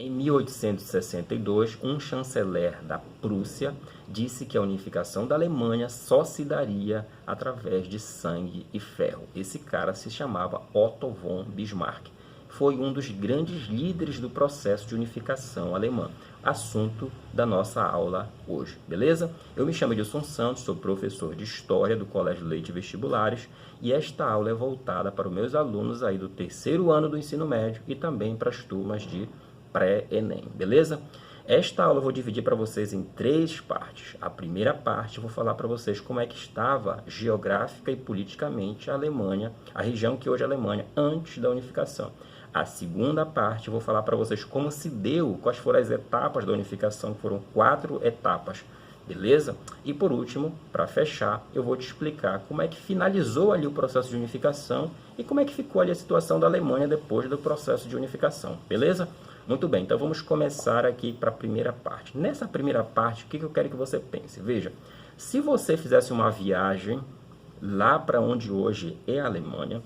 Em 1862, um chanceler da Prússia disse que a unificação da Alemanha só se daria através de sangue e ferro. Esse cara se chamava Otto von Bismarck. Foi um dos grandes líderes do processo de unificação alemã. Assunto da nossa aula hoje, beleza? Eu me chamo Edilson Santos, sou professor de História do Colégio Leite Vestibulares e esta aula é voltada para os meus alunos aí do terceiro ano do ensino médio e também para as turmas de pré-ENEM, beleza? Esta aula eu vou dividir para vocês em três partes. A primeira parte eu vou falar para vocês como é que estava geográfica e politicamente a Alemanha, a região que hoje é a Alemanha, antes da unificação. A segunda parte eu vou falar para vocês como se deu, quais foram as etapas da unificação, que foram 4 etapas, beleza? E por último, para fechar, eu vou te explicar como é que finalizou ali o processo de unificação e como é que ficou ali a situação da Alemanha depois do processo de unificação, beleza? Muito bem, então vamos começar aqui para a primeira parte. Nessa primeira parte, o que eu quero que você pense? Veja, se você fizesse uma viagem lá para onde hoje é a Alemanha,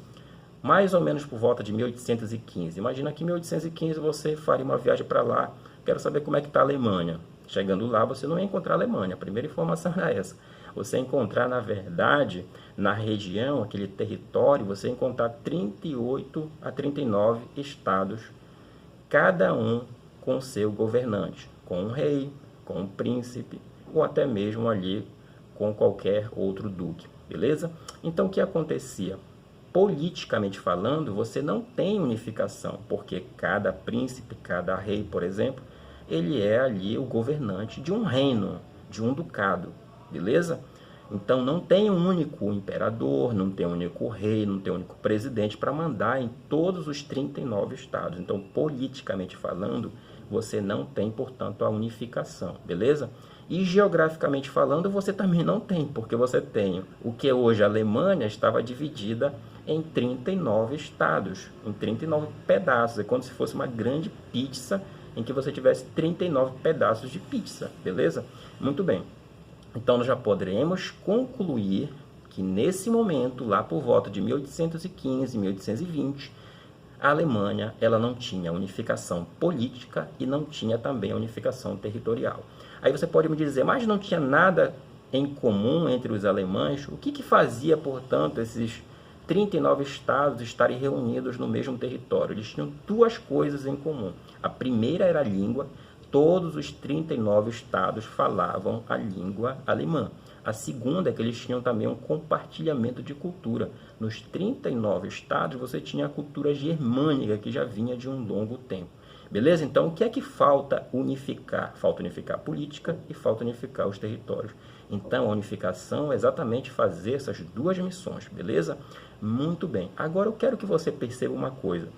mais ou menos por volta de 1815. Imagina que em 1815 você faria uma viagem para lá, quero saber como é que está a Alemanha. Chegando lá, você não ia encontrar a Alemanha, a primeira informação era essa. Você ia encontrar, na verdade, na região, aquele território, você ia encontrar 38 a 39 estados, cada um com seu governante, com um rei, com um príncipe, ou até mesmo ali com qualquer outro duque, beleza? Então, o que acontecia? Politicamente falando, você não tem unificação, porque cada príncipe, cada rei, por exemplo, ele é ali o governante de um reino, de um ducado, beleza? Então, não tem um único imperador, não tem um único rei, não tem um único presidente para mandar em todos os 39 estados. Então, politicamente falando, você não tem, portanto, a unificação, beleza? E geograficamente falando, você também não tem, porque você tem o que hoje a Alemanha estava dividida em 39 estados, em 39 pedaços. É como se fosse uma grande pizza em que você tivesse 39 pedaços de pizza, beleza? Muito bem. Então, nós já poderemos concluir que, nesse momento, lá por volta de 1815, 1820, a Alemanha ela não tinha unificação política e não tinha também a unificação territorial. Aí você pode me dizer, mas não tinha nada em comum entre os alemães? O que fazia, portanto, esses 39 estados estarem reunidos no mesmo território? Eles tinham duas coisas em comum. A primeira era a língua. Todos os 39 estados falavam a língua alemã. A segunda é que eles tinham também um compartilhamento de cultura. Nos 39 estados você tinha a cultura germânica, que já vinha de um longo tempo. Beleza? Então, o que é que falta unificar? Falta unificar a política e falta unificar os territórios. Então, a unificação é exatamente fazer essas duas missões, beleza? Muito bem. Agora, eu quero que você perceba uma coisa.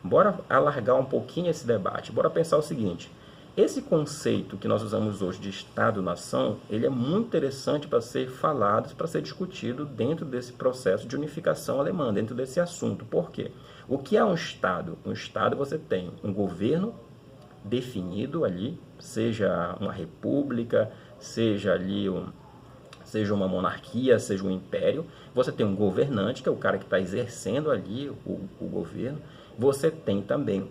Bora alargar um pouquinho esse debate. Bora pensar o seguinte. Esse conceito que nós usamos hoje de Estado-nação, ele é muito interessante para ser falado, para ser discutido dentro desse processo de unificação alemã, dentro desse assunto. Por quê? O que é um Estado? Um Estado você tem um governo definido ali, seja uma república, seja ali seja uma monarquia, seja um império. Você tem um governante, que é o cara que está exercendo ali o governo. Você tem também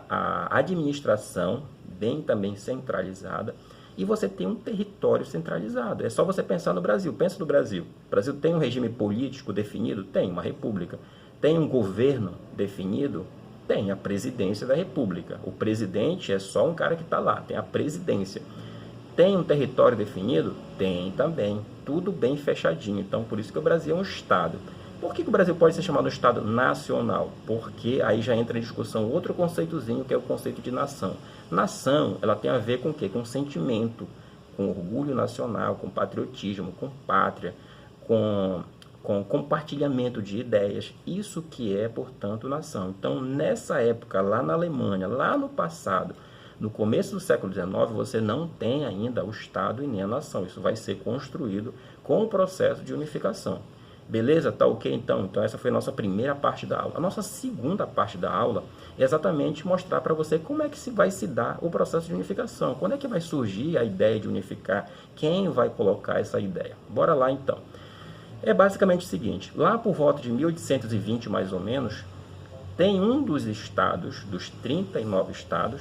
a administração, bem também centralizada, e você tem um território centralizado. É só você pensar no Brasil. Pensa no Brasil. O Brasil tem um regime político definido? Tem, uma república. Tem um governo definido? Tem, a presidência da república. O presidente é só um cara que está lá, tem a presidência. Tem um território definido? Tem também. Tudo bem fechadinho. Então, por isso que o Brasil é um Estado. Por que o Brasil pode ser chamado Estado nacional? Porque aí já entra em discussão outro conceitozinho, que é o conceito de nação. Nação, ela tem a ver com o quê? Com sentimento, com orgulho nacional, com patriotismo, com pátria, com compartilhamento de ideias. Isso que é, portanto, nação. Então, nessa época, lá na Alemanha, lá no passado, no começo do século XIX, você não tem ainda o Estado e nem a nação. Isso vai ser construído com o processo de unificação. Beleza? Tá ok então? Então essa foi a nossa primeira parte da aula. A nossa segunda parte da aula é exatamente mostrar para você como é que vai se dar o processo de unificação. Quando é que vai surgir a ideia de unificar? Quem vai colocar essa ideia? Bora lá então. É basicamente o seguinte, lá por volta de 1820 mais ou menos, tem um dos estados, dos 39 estados,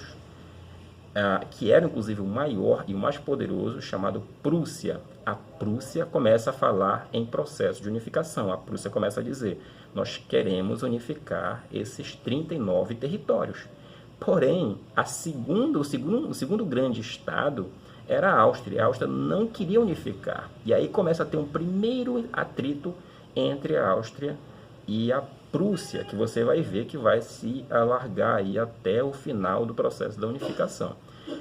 que era inclusive o maior e o mais poderoso, chamado Prússia. A Prússia começa a falar em processo de unificação. A Prússia começa a dizer: nós queremos unificar esses 39 territórios. Porém, o segundo grande estado era a Áustria. A Áustria não queria unificar. E aí começa a ter um primeiro atrito entre a Áustria e a Prússia, que você vai ver que vai se alargar aí até o final do processo da unificação.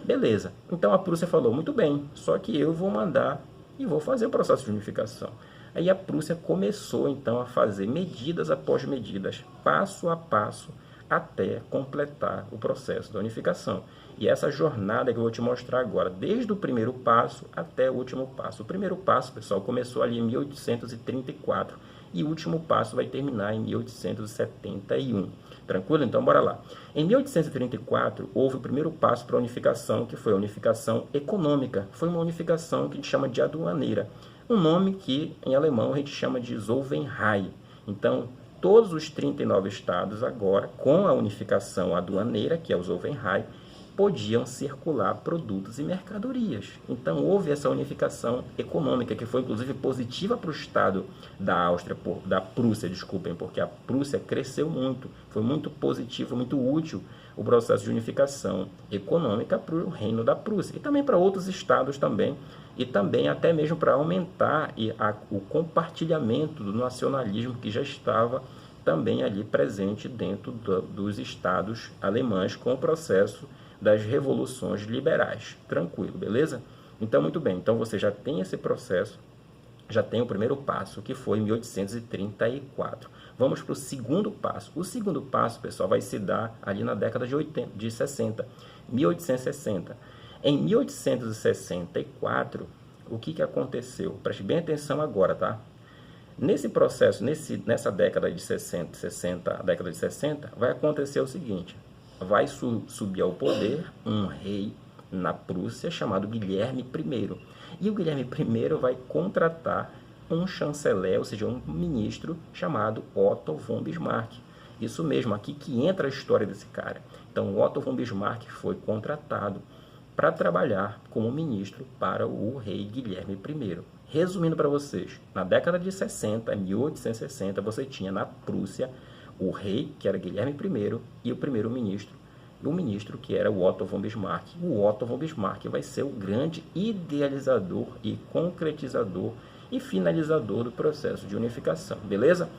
Beleza, então a Prússia falou: muito bem, só que eu vou mandar e vou fazer o processo de unificação. Aí a Prússia começou então a fazer medidas após medidas, passo a passo, até completar o processo da unificação. E essa jornada que eu vou te mostrar agora, desde o primeiro passo até o último passo. O primeiro passo, pessoal, começou ali em 1834 e o último passo vai terminar em 1871. Tranquilo? Então, bora lá. Em 1834, houve o primeiro passo para a unificação, que foi a unificação econômica. Foi uma unificação que a gente chama de aduaneira. Um nome que, em alemão, a gente chama de Zollverein. Então, todos os 39 estados agora, com a unificação aduaneira, que é o Zollverein, podiam circular produtos e mercadorias. Então, houve essa unificação econômica, que foi, inclusive, positiva para o estado da Prússia, desculpem, porque a Prússia cresceu muito. Foi muito positivo, muito útil o processo de unificação econômica para o reino da Prússia. E também para outros estados também, e também até mesmo para aumentar o compartilhamento do nacionalismo que já estava também ali presente dentro dos estados alemães com o processo das revoluções liberais. Tranquilo, beleza? Então, muito bem. Então, você já tem esse processo, já tem o primeiro passo, que foi em 1834. Vamos para o segundo passo. O segundo passo, pessoal, vai se dar ali na década de 60, 1860. Em 1864, o que aconteceu? Preste bem atenção agora, tá? Nesse processo, nessa década de 60, década de 60, vai acontecer o seguinte: vai subir ao poder um rei na Prússia chamado Guilherme I. E o Guilherme I vai contratar um chanceler, ou seja, um ministro chamado Otto von Bismarck. Isso mesmo, aqui que entra a história desse cara. Então, Otto von Bismarck foi contratado para trabalhar como ministro para o rei Guilherme I. Resumindo para vocês, na década de 60, 1860, você tinha na Prússia o rei, que era Guilherme I, e o primeiro-ministro, o ministro, que era o Otto von Bismarck. O Otto von Bismarck vai ser o grande idealizador e concretizador e finalizador do processo de unificação, beleza?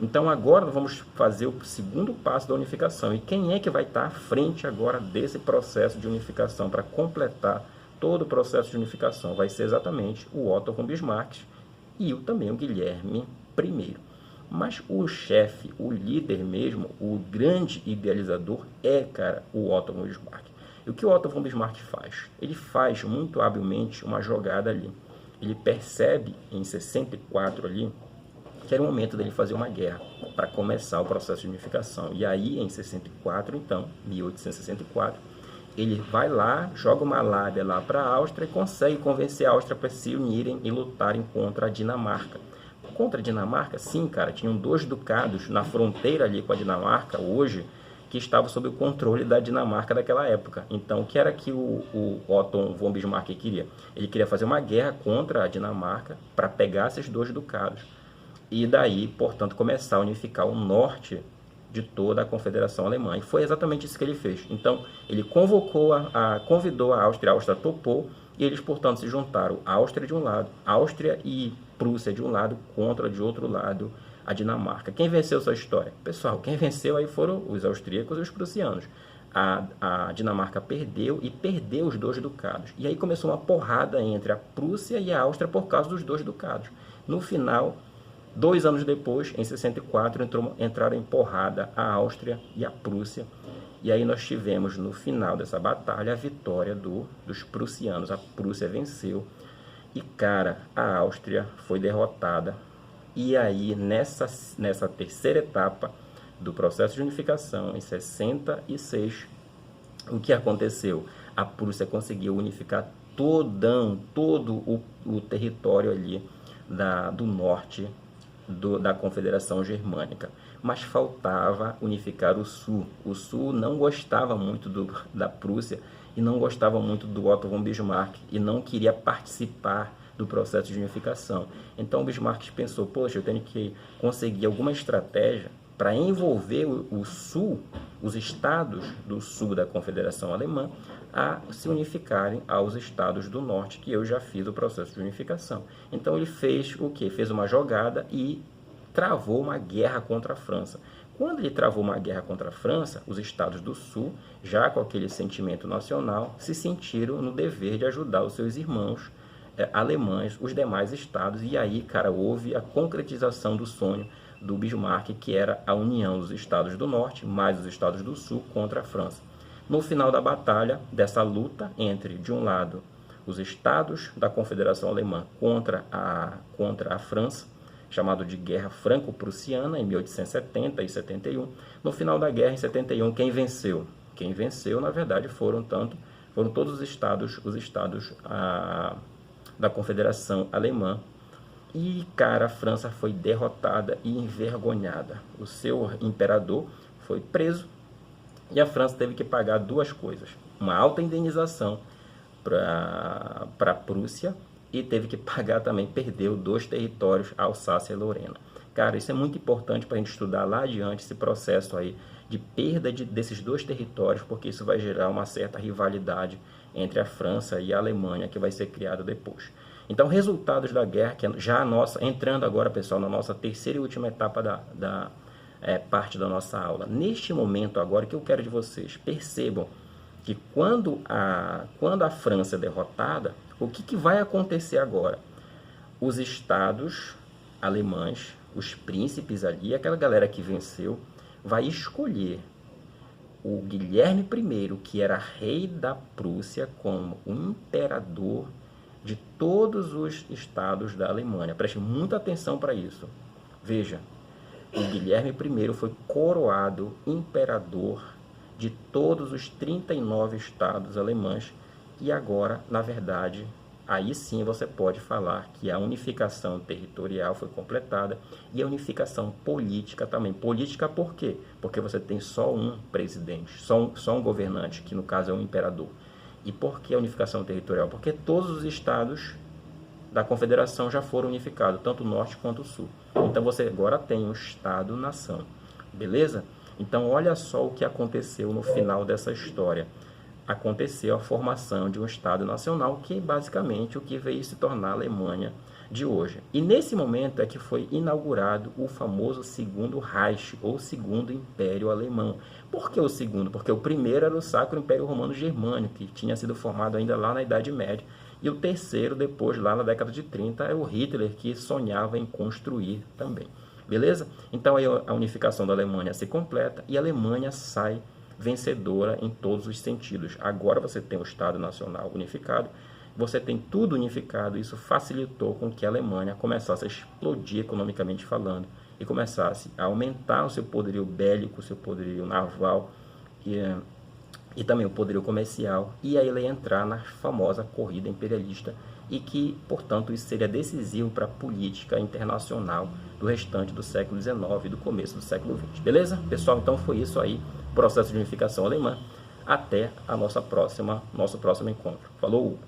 Então agora vamos fazer o segundo passo da unificação. E quem é que vai estar à frente agora desse processo de unificação para completar todo o processo de unificação? Vai ser exatamente o Otto von Bismarck e também o Guilherme I. Mas o chefe, o líder mesmo, o grande idealizador cara, o Otto von Bismarck. E o que o Otto von Bismarck faz? Ele faz muito habilmente uma jogada ali. Ele percebe em 64 ali que era o momento dele fazer uma guerra para começar o processo de unificação. E aí, em 64, então, 1864, ele vai lá, joga uma lábia lá para a Áustria e consegue convencer a Áustria para se unirem e lutarem contra a Dinamarca. Contra a Dinamarca, sim, cara, tinham 2 ducados na fronteira ali com a Dinamarca, hoje, que estavam sob o controle da Dinamarca daquela época. Então, o que era que o Otto von Bismarck queria? Ele queria fazer uma guerra contra a Dinamarca para pegar esses 2 ducados. E daí, portanto, começar a unificar o norte de toda a Confederação Alemã. E foi exatamente isso que ele fez. Então, ele convidou a Áustria topou, e eles, portanto, se juntaram. Áustria de um lado, Áustria e Prússia de um lado, contra de outro lado a Dinamarca. Quem venceu essa história? Pessoal, quem venceu aí foram os austríacos e os prussianos. A Dinamarca perdeu os 2 ducados. E aí começou uma porrada entre a Prússia e a Áustria por causa dos 2 ducados. No final, 2 anos depois, em 64, entraram em porrada a Áustria e a Prússia. E aí nós tivemos, no final dessa batalha, a vitória dos prussianos. A Prússia venceu. E, cara, a Áustria foi derrotada. E aí, nessa terceira etapa do processo de unificação, em 66, o que aconteceu? A Prússia conseguiu unificar todo o território ali do norte da Confederação Germânica. Mas faltava unificar o Sul. O Sul não gostava muito da Prússia e não gostava muito do Otto von Bismarck e não queria participar do processo de unificação. Então Bismarck pensou, poxa, eu tenho que conseguir alguma estratégia para envolver o Sul, os estados do Sul da Confederação Alemã, a se unificarem aos estados do Norte, que eu já fiz o processo de unificação. Então ele fez o quê? Fez uma jogada e travou uma guerra contra a França. Quando ele travou uma guerra contra a França, os estados do Sul, já com aquele sentimento nacional, se sentiram no dever de ajudar os seus irmãos alemães, os demais estados, e aí, cara, houve a concretização do sonho do Bismarck, que era a união dos estados do Norte, mais os estados do Sul, contra a França. No final da batalha, dessa luta entre, de um lado, os estados da Confederação Alemã contra a França, chamado de Guerra Franco-Prussiana, em 1870 e 71. No final da guerra, em 71, quem venceu? Quem venceu, na verdade, foram todos os estados da Confederação Alemã. E, cara, a França foi derrotada e envergonhada. O seu imperador foi preso e a França teve que pagar duas coisas. Uma alta indenização para a Prússia e teve que pagar também, perdeu 2 territórios, Alsácia e Lorena. Cara, isso é muito importante para a gente estudar lá adiante esse processo aí de perda desses 2 territórios, porque isso vai gerar uma certa rivalidade entre a França e a Alemanha que vai ser criada depois. Então, resultados da guerra, que é já a nossa, entrando agora, pessoal, na nossa terceira e última etapa parte da nossa aula. Neste momento agora, o que eu quero de vocês? Percebam que quando a França é derrotada, o que vai acontecer agora? Os estados alemães, os príncipes ali, aquela galera que venceu, vai escolher o Guilherme I, que era rei da Prússia, como o imperador de todos os estados da Alemanha. Preste muita atenção para isso. Veja, o Guilherme I foi coroado imperador de todos os 39 estados alemães e agora, na verdade, aí sim você pode falar que a unificação territorial foi completada e a unificação política também. Política por quê? Porque você tem só um presidente, só um governante, que no caso é um imperador. E por que a unificação territorial? Porque todos os estados da Confederação já foram unificados, tanto o Norte quanto o Sul. Então você agora tem um Estado-nação, beleza? Então olha só o que aconteceu no final dessa história. Aconteceu a formação de um Estado Nacional, que é basicamente o que veio se tornar a Alemanha de hoje. E nesse momento é que foi inaugurado o famoso Segundo Reich, ou Segundo Império Alemão. Por que o segundo? Porque o primeiro era o Sacro Império Romano Germânico, que tinha sido formado ainda lá na Idade Média. E o terceiro, depois, lá na década de 30, é o Hitler, que sonhava em construir também. Beleza? Então aí a unificação da Alemanha se completa e a Alemanha sai vencedora em todos os sentidos. Agora você tem o Estado Nacional unificado, você tem tudo unificado, isso facilitou com que a Alemanha começasse a explodir economicamente falando e começasse a aumentar o seu poderio bélico, o seu poderio naval e também o poderio comercial, e aí ela ia entrar na famosa corrida imperialista e que, portanto, isso seria decisivo para a política internacional do restante do século XIX e do começo do século XX. Beleza? Pessoal, então foi isso aí, processo de unificação alemã. Até a nosso próximo encontro. Falou!